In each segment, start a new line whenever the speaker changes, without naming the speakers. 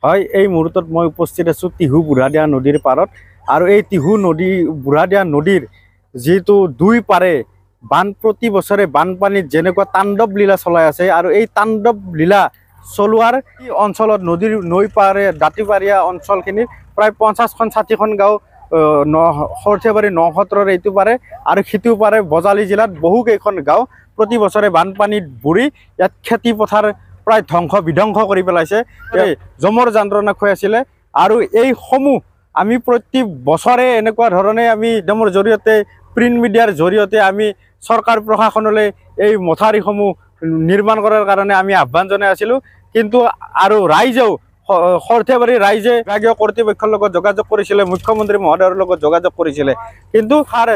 হয়, এই মুহূৰ্তত মই উপস্থিত আছোঁ টিহু বুঢ়াদিয়া নদীৰ পাৰত। আৰু এই টিহু নদী বুঢ়াদিয়া নদীৰ যিটো দুই পাৰে প্ৰতি বছৰে বানপানীত যেনেকুৱা তাণ্ডৱ লীলা চলাই আছে, আৰু এই তাণ্ডৱ লীলা চলোৱাৰ অঞ্চলত নৈ পাৰে দাঁতিপাৰীয়া অঞ্চলখিনিৰ প্ৰায় 50খন 60খন গাঁও সৰ্থেবাৰী 9-17 এইটো পাৰে, আৰু সিটো পাৰে বজালী জিলাত বহুকেইখন গাঁও প্ৰতি বছৰে বানপানীত বুৰি ইয়াত খেতি পথাৰ প্ৰায় ধ্বংস বিধ্বংস কৰি পেলাইছে। এই জমৰ যন্ত্ৰণা খুৱাই আছিলে। আৰু এই সমূহ আমি প্ৰতি বছৰে এনেকুৱা ধৰণে আমি একদমৰ জৰিয়তে প্ৰিণ্ট মিডিয়াৰ জৰিয়তে আমি চৰকাৰ প্ৰশাসনলৈ এই মথাউৰিসমূহ নিৰ্মাণ কৰাৰ কাৰণে আমি আহ্বান জনাই আছিলোঁ। কিন্তু আৰু ৰাইজেও সৰ্থেবাৰী ৰাইজে বিভাগীয় কৰ্তৃপক্ষৰ লগত যোগাযোগ কৰিছিলে, মুখ্যমন্ত্ৰী মহোদয়ৰ লগত যোগাযোগ কৰিছিলে। কিন্তু তাৰ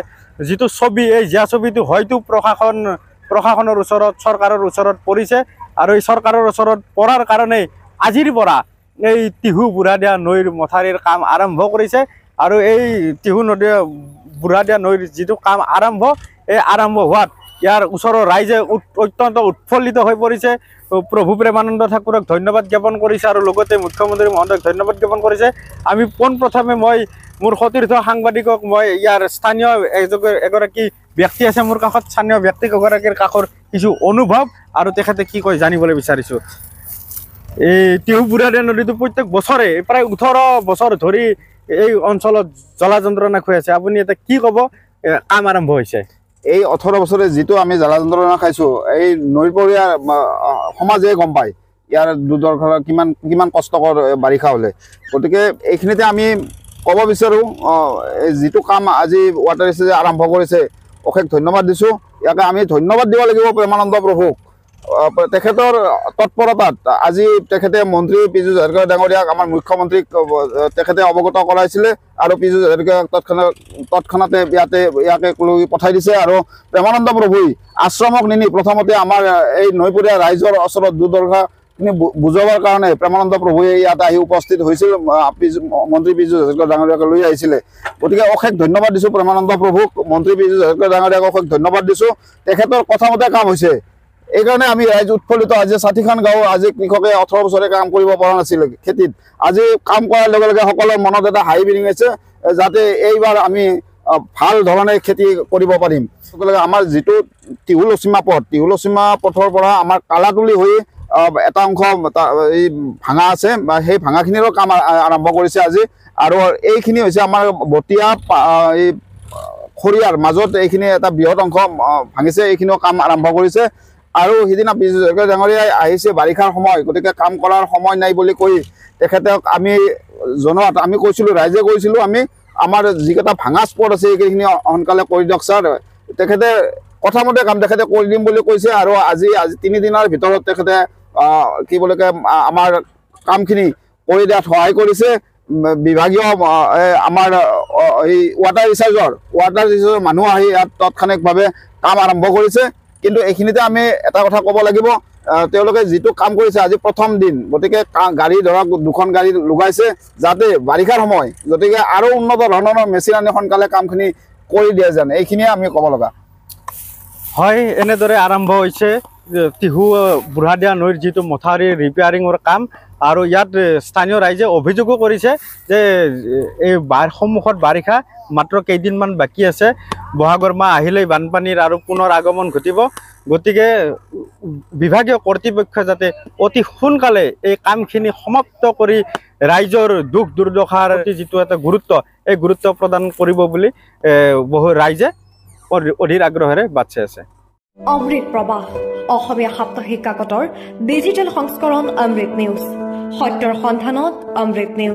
যিটো ছবি, এই জিয়া ছবিটো হয়তো প্ৰশাসনৰ ওচৰত চৰকাৰৰ ওচৰত পৰিছে, আৰু এই চৰকাৰৰ ওচৰত পৰাৰ কাৰণে আজিৰ পৰা এই টিহু বুঢ়াদিয়া নৈৰ মথাউৰিৰ কাম আৰম্ভ কৰিছে। আৰু এই টিহু বুঢ়াদিয়া নৈৰ যিটো কাম আৰম্ভ হোৱাত ইয়াৰ ওচৰৰ ৰাইজে অত্যন্ত উৎফুল্লিত হৈ পৰিছে। প্ৰভু প্ৰেমানন্দ ঠাকুৰক ধন্যবাদ জ্ঞাপন কৰিছে, আৰু লগতে মুখ্যমন্ত্ৰী মহোদয়ক ধন্যবাদ জ্ঞাপন কৰিছে। আমি পোনপ্ৰথমে মোৰ সতীৰ্থ সাংবাদিকক ইয়াৰ স্থানীয় এগৰাকী ব্যক্তি আছে মোৰ কাষত, স্থানীয় ব্যক্তিগৰাকীৰ কাষৰ কিছু অনুভৱ আৰু তেখেতে কি কয় জানিবলৈ বিচাৰিছোঁ। এই টিহু বুঢ়াদিয়া নদীটো প্ৰত্যেক বছৰে প্ৰায় 18 বছৰ ধৰি এই অঞ্চলত জ্বলা যন্ত্ৰণা খুৱাই আছে। আপুনি এটা কি ক'ব? কাম আৰম্ভ হৈছে।
এই 18 বছৰে যিটো আমি জ্বালা যন্ত্ৰণা খাইছোঁ, এই নৈপৰীয়া সমাজে গম পায় ইয়াৰ দুৰ্দশা কিমান কষ্টকৰ বাৰিষা হ'লে। গতিকে এইখিনিতে আমি ক'ব বিচাৰোঁ, যিটো কাম আজি ৱাটাৰ ৰিচাৰ্জে আৰম্ভ কৰিছে, অশেষ ধন্যবাদ দিছোঁ। ইয়াকে আমি ধন্যবাদ দিব লাগিব প্ৰেমানন্দ প্ৰভুক। তেখেতৰ তৎপৰতাত আজি তেখেতে মন্ত্ৰী পীযুষ হাজৰিকা ডাঙৰীয়াক, আমাৰ মুখ্যমন্ত্ৰীক তেখেতে অৱগত কৰাইছিলে, আৰু পীযুষ হাজৰিকাক তৎক্ষণাতে ইয়াকে লৈ পঠাই দিছে। আৰু প্ৰেমানন্দ প্ৰভুই আশ্ৰমক নিনি প্ৰথমতে আমাৰ এই নৈপৰীয়া ৰাইজৰ ওচৰত দুৰ্দশাখিনি বুজাবৰ কাৰণে প্ৰেমানন্দ প্ৰভুৱে ইয়াত আহি উপস্থিত হৈছিল, মন্ত্ৰী পীযুষ হাজৰিকা ডাঙৰীয়াকে লৈ আহিছিলে। গতিকে অশেষ ধন্যবাদ দিছোঁ প্ৰেমানন্দ প্ৰভুক, মন্ত্ৰী পীযুষ হাজৰিকা ডাঙৰীয়াক অশেষ ধন্যবাদ দিছোঁ। তেখেতৰ কথামতে কাম হৈছে, এইকাৰণে আমি ৰাইজ উৎফুল্লিত। আজি 60খন গাঁও আজি কৃষকে 18 বছৰে কাম কৰিব পৰা নাছিলে খেতিত, আজি কাম কৰাৰ লগে লগে সকলোৰে মনত এটা হাঁহি বিৰিঙ আছে, যাতে এইবাৰ আমি ভাল ধৰণে খেতি কৰিব পাৰিম। আমাৰ যিটো টিহুলচীমা পথৰ পৰা আমাৰ কালাতুলি হৈ এটা অংশ এই ভাঙা আছে, সেই ভাঙাখিনিৰো কাম আৰম্ভ কৰিছে আজি। আৰু এইখিনি হৈছে আমাৰ বটীয়া এই খৰিয়াৰ মাজত এইখিনি এটা বৃহৎ অংশ ভাঙিছে, এইখিনিও কাম আৰম্ভ কৰিছে। আৰু সিদিনা পীযুষ হাজৰিকা ডাঙৰীয়াই আহিছে বাৰিষাৰ সময়, গতিকে কাম কৰাৰ সময় নাই বুলি কৈ তেখেতক আমি জনোৱাত আমি কৈছিলোঁ, ৰাইজে কৈছিলোঁ, আমাৰ যিকেইটা ভাঙা স্পট আছে এইখিনি সোনকালে কৰি দিয়ক ছাৰ। তেখেতে কথামতে কাম তেখেতে কৰি দিম বুলি কৈছে। আৰু আজি 3 দিনৰ ভিতৰত তেখেতে কি বুলি কয় আমাৰ কামখিনি কৰি দিয়াত সহায় কৰিছে। বিভাগীয় আমাৰ এই ৱাটাৰ ৰিচাৰ্জৰ মানুহ আহি ইয়াত তাৎক্ষণিকভাৱে কাম আৰম্ভ কৰিছে। কিন্তু এইখিনিতে আমি এটা কথা ক'ব লাগিব, তেওঁলোকে যিটো কাম কৰিছে আজি প্ৰথম দিন, গতিকে গাড়ী ধৰক 2খন গাড়ী লগাইছে যাতে বাৰিষাৰ সময়, গতিকে আৰু উন্নত ধৰণৰ মেচিন আনি সোনকালে কামখিনি কৰি দিয়ে যেন, এইখিনিয়ে আমি ক'ব লগা।
হয়, এনেদৰে আৰম্ভ হৈছে টিহু বুঢ়াদিয়া নৈৰ যিটো মথাউৰি ৰিপেয়াৰিঙৰ কাম। আৰু ইয়াত স্থানীয় ৰাইজে অভিযোগো কৰিছে যে এই সন্মুখত বাৰিষা মাত্ৰ কেইদিনমান বাকী আছে, বহাগৰ মাহ আহিলেই বানপানীৰ আৰু পুনৰ আগমন ঘটিব। গতিকে বিভাগীয় কৰ্তৃপক্ষই যাতে অতি সোনকালে এই কামখিনি সমাপ্ত কৰি ৰাইজৰ দুখ দুৰ্দশাৰ যিটো এটা গুৰুত্ব, এই গুৰুত্ব প্ৰদান কৰিব বুলি বহু ৰাইজে অধীৰ আগ্ৰহেৰে বাট চাই আছে।
অমৃত প্ৰবাহ অসমীয়া সাপ্তাহিক কাকতৰ ডিজিটেল সংস্কৰণ অমৃত নিউজ, সত্যৰ সন্ধানত অমৃত নিউজ।